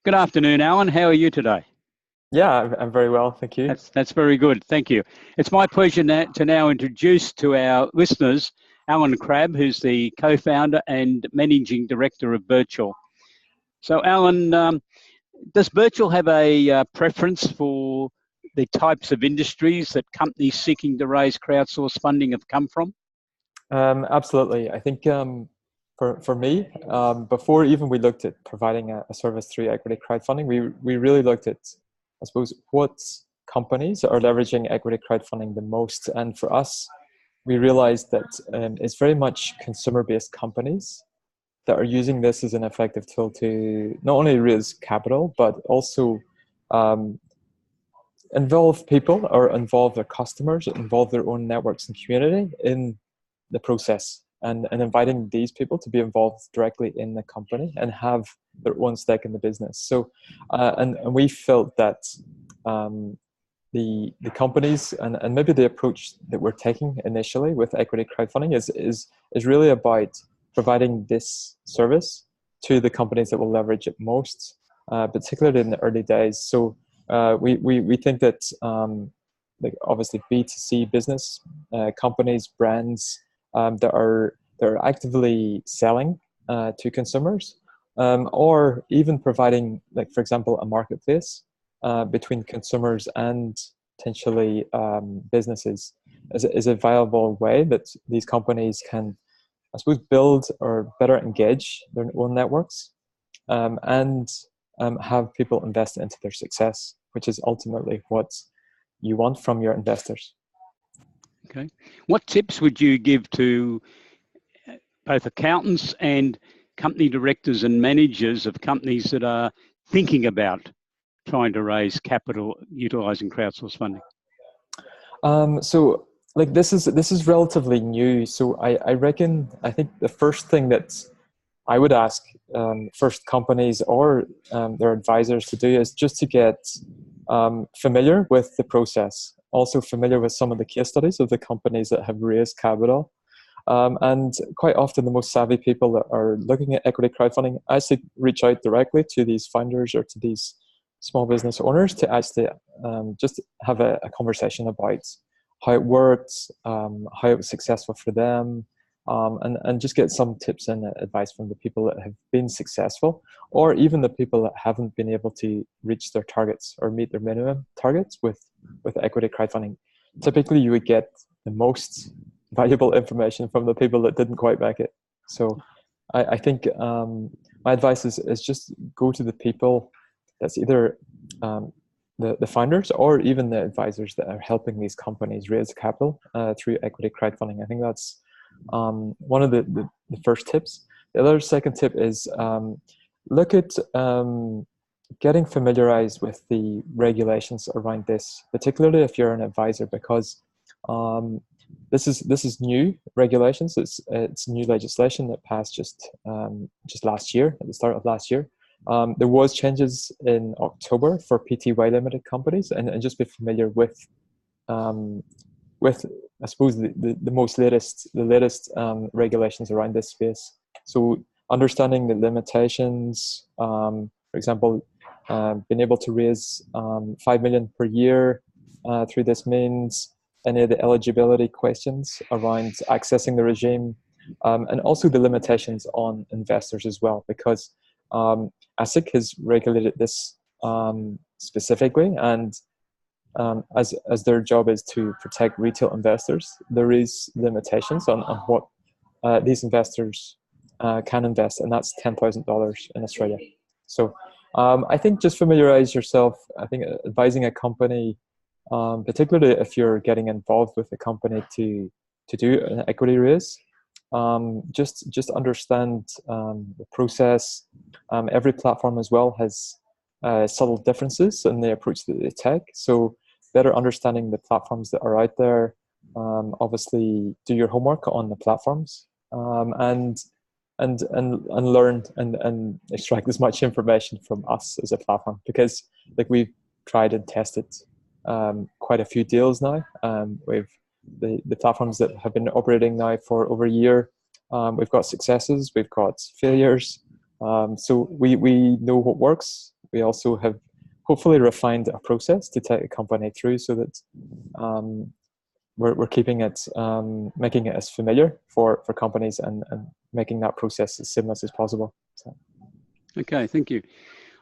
Good afternoon, Alan. How are you today? Yeah, I'm very well, thank you. That's very good. Thank you. It's my pleasure to now introduce to our listeners Alan Crabbe, who's the co-founder and managing director of BIZTOOLS. So, Alan, does BIZTOOLS have a preference for the types of industries that companies seeking to raise crowdsourced funding have come from? Absolutely. I think for me, before even we looked at providing a service through equity crowdfunding, we really looked at, I suppose, what companies are leveraging equity crowdfunding the most. And for us, we realized that it's very much consumer-based companies that are using this as an effective tool to not only raise capital, but also involve people or involve their customers, involve their own networks and community in the process, and inviting these people to be involved directly in the company and have their own stake in the business. So, and we felt that the companies and maybe the approach that we're taking initially with equity crowdfunding is really about providing this service to the companies that will leverage it most, particularly in the early days. So we think that like obviously B2C business companies, brands that are actively selling to consumers, or even providing, like for example, a marketplace between consumers and potentially businesses is a viable way that these companies can, I suppose, build or better engage their own networks, and have people invest into their success, which is ultimately what you want from your investors. Okay. What tips would you give to both accountants and company directors and managers of companies that are thinking about trying to raise capital utilizing crowdsourced funding? So like this is relatively new. So I think the first thing that I would ask first companies or their advisors to do is just to get familiar with the process, also familiar with some of the case studies of the companies that have raised capital. And quite often the most savvy people that are looking at equity crowdfunding actually reach out directly to these founders or to these small business owners to actually just have a conversation about how it worked, how it was successful for them, and just get some tips and advice from the people that have been successful, or even the people that haven't been able to reach their targets or meet their minimum targets with equity crowdfunding. Typically, you would get the most valuable information from the people that didn't quite make it. So I think my advice is just go to the people that's either the founders or even the advisors that are helping these companies raise capital through equity crowdfunding. I think that's one of the first tips. The other second tip is look at getting familiarized with the regulations around this, particularly if you're an advisor, because this is new regulations. It's new legislation that passed just last year, at the start of last year. There was changes in October for PTY limited companies, and just be familiar with I suppose the latest regulations around this space. So understanding the limitations, for example, being able to raise 5 million per year through this means, any of the eligibility questions around accessing the regime, and also the limitations on investors as well, because ASIC has regulated this specifically, and as their job is to protect retail investors, there is limitations on what these investors can invest, and that's $10,000 in Australia. So I think just familiarize yourself. I think advising a company, particularly if you're getting involved with a company to do an equity raise, just understand the process. Every platform as well has subtle differences in the approach that they take. So better understanding the platforms that are out there. Obviously, do your homework on the platforms, and learn and extract as much information from us as a platform, because like we've tried and tested quite a few deals now. We've the platforms that have been operating now for over a year. We've got successes, we've got failures. So we know what works, we also have hopefully refined a process to take a company through so that we're keeping it, making it as familiar for companies and making that process as seamless as possible. So. Okay, thank you.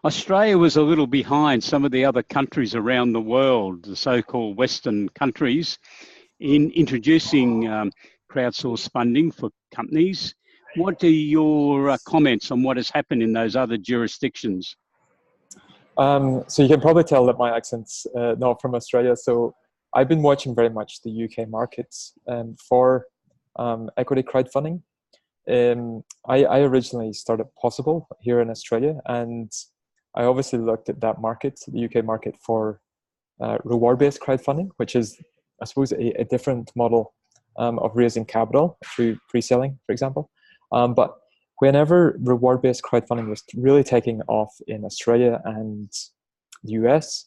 Australia was a little behind some of the other countries around the world, the so-called Western countries, in introducing crowdsourced funding for companies. What are your comments on what has happened in those other jurisdictions? So you can probably tell that my accent's not from Australia. So I've been watching very much the UK markets for equity crowdfunding. I originally started Possible here in Australia, and I obviously looked at that market, the UK market, for reward-based crowdfunding, which is, I suppose, a different model of raising capital through pre-selling, for example. But whenever reward-based crowdfunding was really taking off in Australia and the US,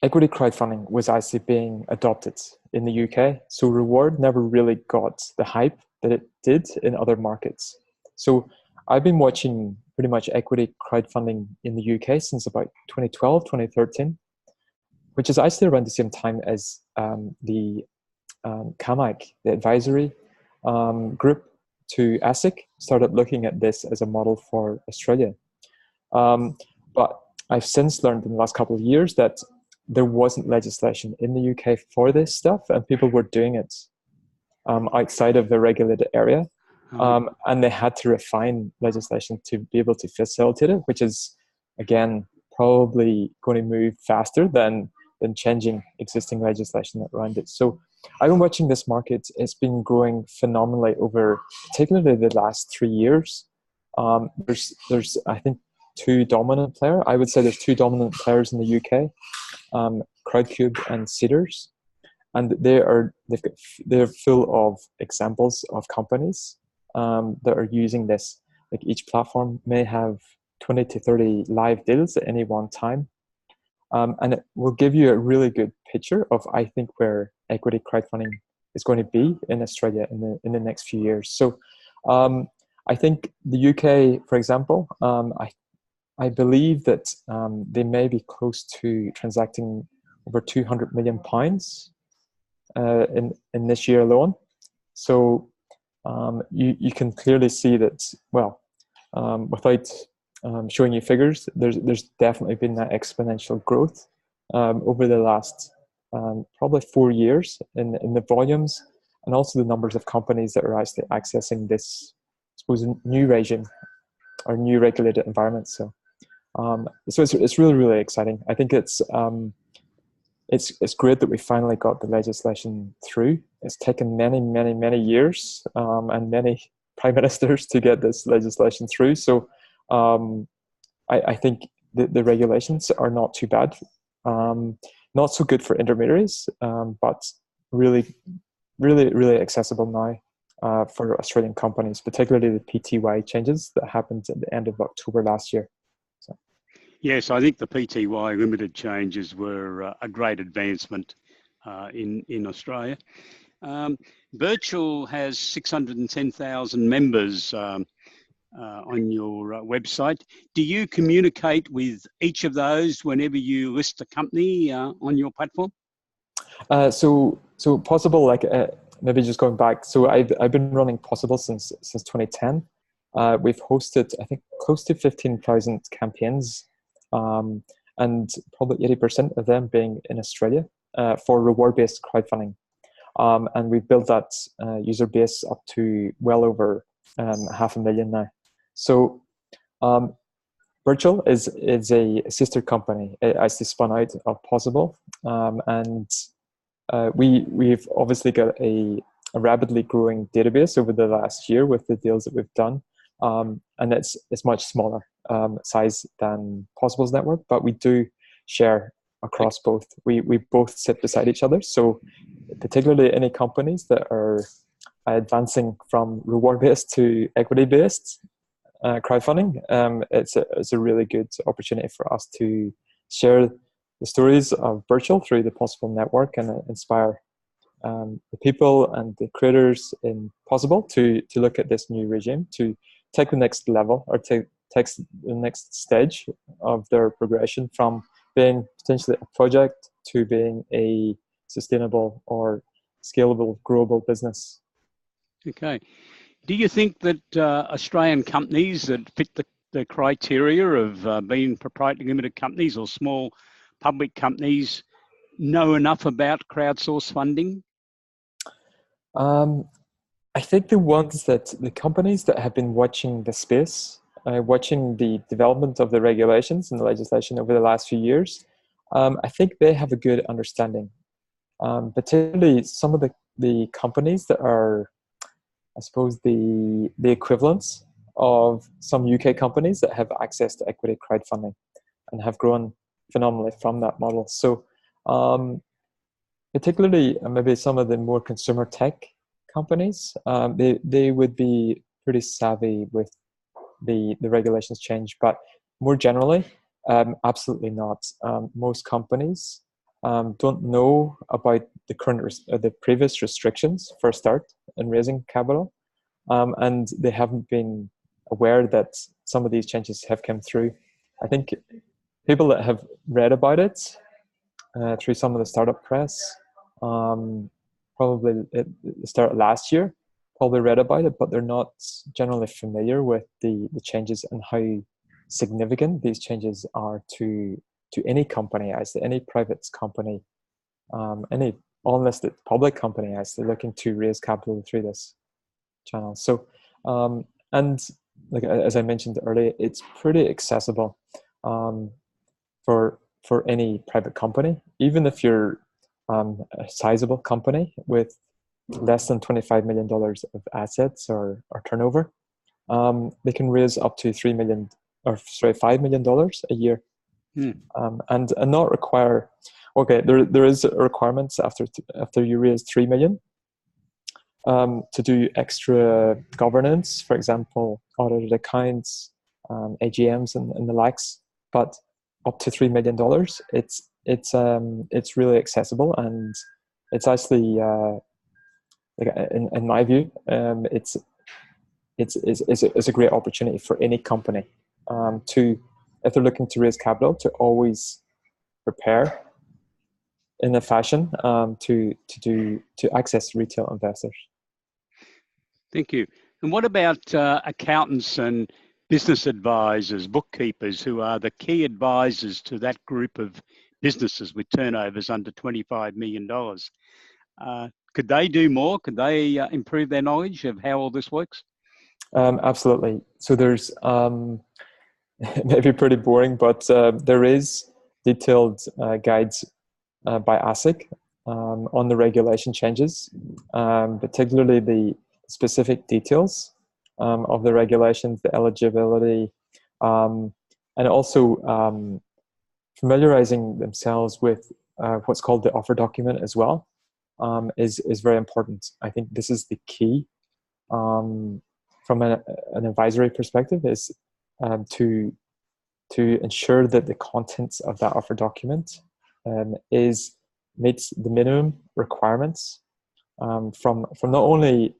equity crowdfunding was actually being adopted in the UK. So reward never really got the hype that it did in other markets. So I've been watching pretty much equity crowdfunding in the UK since about 2012, 2013, which is actually around the same time as the CAMAG, the advisory group to ASIC, started looking at this as a model for Australia. But I've since learned in the last couple of years that there wasn't legislation in the UK for this stuff, and people were doing it outside of the regulated area. And they had to refine legislation to be able to facilitate it, which is, again, probably going to move faster than changing existing legislation around it. So I've been watching this market. It's been growing phenomenally over particularly the last 3 years. There's I think two dominant players. I would say there's two dominant players in the UK, Crowdcube and Seedrs. And they're full of examples of companies that are using this. Like each platform may have 20 to 30 live deals at any one time. And it will give you a really good picture of, I think, where equity crowdfunding is going to be in Australia in the next few years. So I think the UK, for example, I believe that they may be close to transacting over £200 million in this year alone. So you can clearly see that, well, without showing you figures, there's definitely been that exponential growth over the last probably 4 years in the volumes, and also the numbers of companies that are actually accessing this, I suppose, new regime or new regulated environment. So it's really, really exciting. I think it's great that we finally got the legislation through. It's taken many, many, many years and many prime ministers to get this legislation through. So I think the regulations are not too bad. Not so good for intermediaries, but really, really, really accessible now for Australian companies, particularly the PTY changes that happened at the end of October last year. So. Yes, I think the PTY limited changes were a great advancement in Australia. Virtual has 610,000 members on your website. Do you communicate with each of those whenever you list a company on your platform? So Possible, like maybe just going back. So I've been running Possible since 2010. We've hosted, I think, close to 15,000 campaigns, and probably 80% of them being in Australia for reward-based crowdfunding. And we've built that user base up to well over 500,000 now. So Virtual is a sister company. It actually spun out of Possible, and we've obviously got a rapidly growing database over the last year with the deals that we've done, and it's much smaller size than Possible's network, but we do share across both. We both sit beside each other. So particularly any companies that are advancing from reward-based to equity-based crowdfunding, it's a really good opportunity for us to share the stories of Virtual through the Possible network and inspire the people and the creators in Possible to look at this new regime, to take the next level or take takes the next stage of their progression from being potentially a project to being a sustainable or scalable, growable business. Okay. Do you think that Australian companies that fit the criteria of being proprietary limited companies or small public companies know enough about crowdsource funding? I think the companies that have been watching the space, watching the development of the regulations and the legislation over the last few years, I think they have a good understanding. Particularly some of the companies that are, I suppose, the equivalents of some UK companies that have access to equity crowdfunding and have grown phenomenally from that model. So particularly maybe some of the more consumer tech companies, they would be pretty savvy with the regulations change. But more generally, absolutely not. Most companies don't know about the previous restrictions for a start in raising capital, and they haven't been aware that some of these changes have come through. I think people that have read about it through some of the startup press, probably at the start of last year, probably read about it, but they're not generally familiar with the changes and how significant these changes are to any company, as any private company, any unlisted public company, as they're looking to raise capital through this channel. So, and like as I mentioned earlier, it's pretty accessible for any private company, even if you're a sizable company with less than $25 million of assets or turnover. They can raise up to $5 million a year, and not require. Okay, there is requirements after you raise $3 million to do extra governance, for example, audited accounts, AGMs, and the likes. But up to $3 million, it's really accessible, and it's actually in my view, it's a great opportunity for any company to, if they're looking to raise capital, to always prepare in a fashion to access retail investors. Thank you. And what about accountants and business advisors, bookkeepers, who are the key advisors to that group of businesses with turnovers under $25 million? Could they do more? Could they improve their knowledge of how all this works? Absolutely. So there's maybe pretty boring, but there is detailed guides by ASIC on the regulation changes, particularly the specific details of the regulations, the eligibility, and also familiarizing themselves with what's called the offer document as well is very important. I think this is the key from an advisory perspective, is to ensure that the contents of that offer document meets the minimum requirements from not only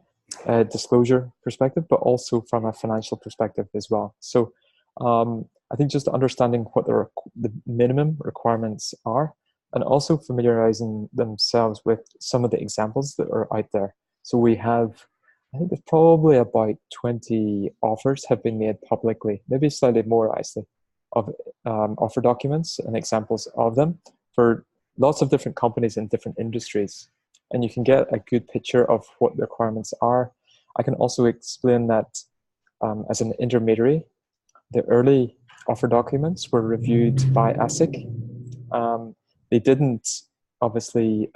a disclosure perspective, but also from a financial perspective as well. So I think just understanding what the minimum requirements are, and also familiarizing themselves with some of the examples that are out there. So we have, I think there's probably about 20 offers have been made publicly, maybe slightly more actually, of offer documents and examples of them for lots of different companies in different industries. And you can get a good picture of what the requirements are. I can also explain that as an intermediary, the early offer documents were reviewed by ASIC. They didn't obviously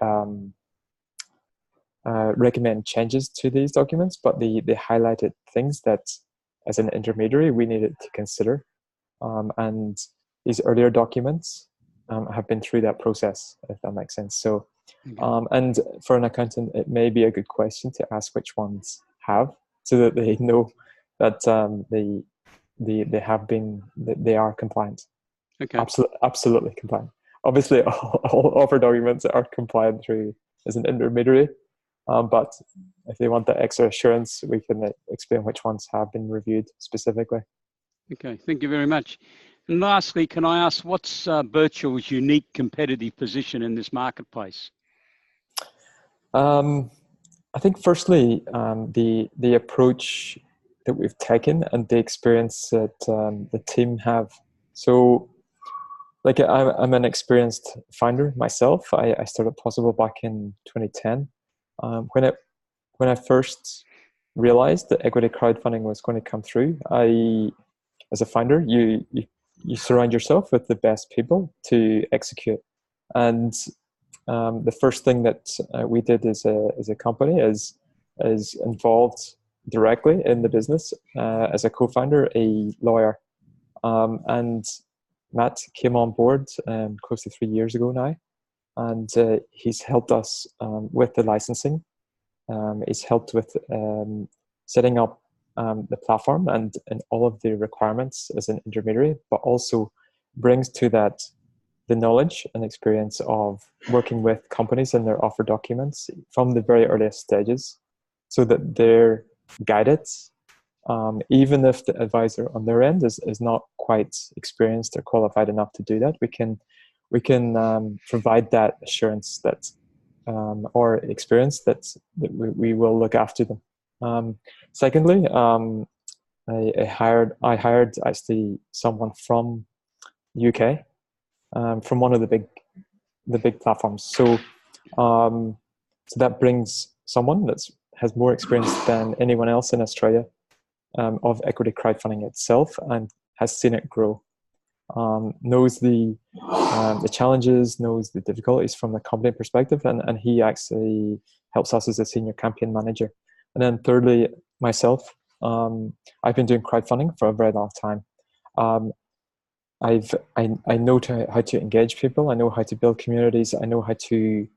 recommend changes to these documents, but they highlighted things that as an intermediary we needed to consider. And these earlier documents have been through that process, if that makes sense. So, and for an accountant, it may be a good question to ask which ones have, so that they know that they are compliant. Okay. Absolutely compliant. Obviously, all offer documents are compliant through as an intermediary, but if they want that extra assurance, we can explain which ones have been reviewed specifically. Okay, thank you very much. And lastly, can I ask what's Virtual's unique competitive position in this marketplace? I think firstly, the approach that we've taken and the experience that the team have. So, like I'm an experienced founder myself. I started Possible back in 2010. When I first realized that equity crowdfunding was going to come through, as a founder, you surround yourself with the best people to execute. And the first thing that we did as a company is involved directly in the business as a co-founder, a lawyer, and Matt came on board close to 3 years ago now, and he's helped us with the licensing. He's helped with setting up the platform and all of the requirements as an intermediary, but also brings to that the knowledge and experience of working with companies and their offer documents from the very earliest stages, so that they're guided, even if the advisor on their end is not quite experienced or qualified enough to do that. We can provide that assurance that or experience that we will look after them. Secondly, I hired actually someone from the UK, from one of the big platforms. So that brings someone that has more experience than anyone else in Australia of equity crowdfunding itself, and has seen it grow. Knows the challenges, knows the difficulties from the company perspective, and he actually helps us as a senior campaign manager. And then thirdly, myself, I've been doing crowdfunding for a very long time. I know how to engage people. I know how to build communities. I know how to,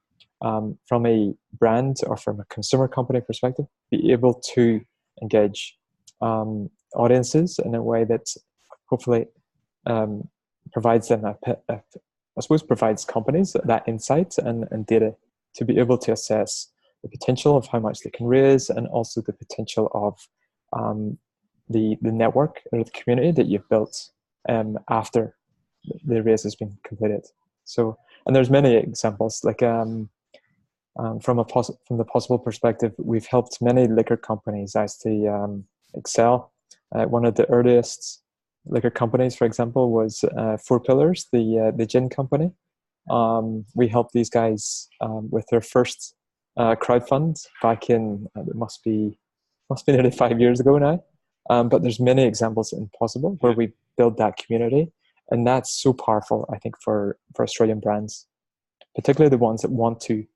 from a brand or from a consumer company perspective, be able to engage audiences in a way that hopefully provides them provides companies that insight and data to be able to assess the potential of how much they can raise, and also the potential of the network or the community that you've built after the raise has been completed. So, and there's many examples. Like from the Possible perspective, we've helped many liquor companies actually excel. One of the earliest liquor companies, for example, was Four Pillars, the gin company. We helped these guys with their first crowdfund back in it must be nearly 5 years ago now. But there's many examples in Possible where we build that community, and that's so powerful, I think, for Australian brands, particularly the ones that want to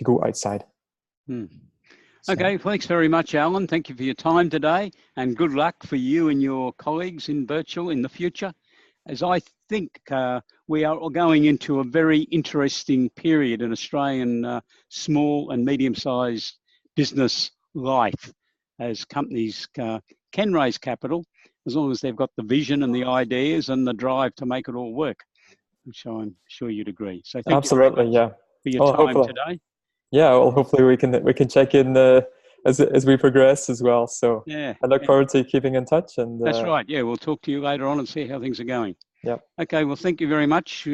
go outside. So. Okay, thanks very much, Alan. Thank you for your time today, and good luck for you and your colleagues in Virtual in the future, as I think we are going into a very interesting period in Australian small and medium-sized business life, as companies can raise capital as long as they've got the vision and the ideas and the drive to make it all work, which I'm sure you'd agree. So thank Absolutely, you very much for your time today. Yeah, well, hopefully we can check in as we progress as well. So yeah, I look forward to keeping in touch. And that's right. Yeah, we'll talk to you later on and see how things are going. Yeah. Okay. Well, thank you very much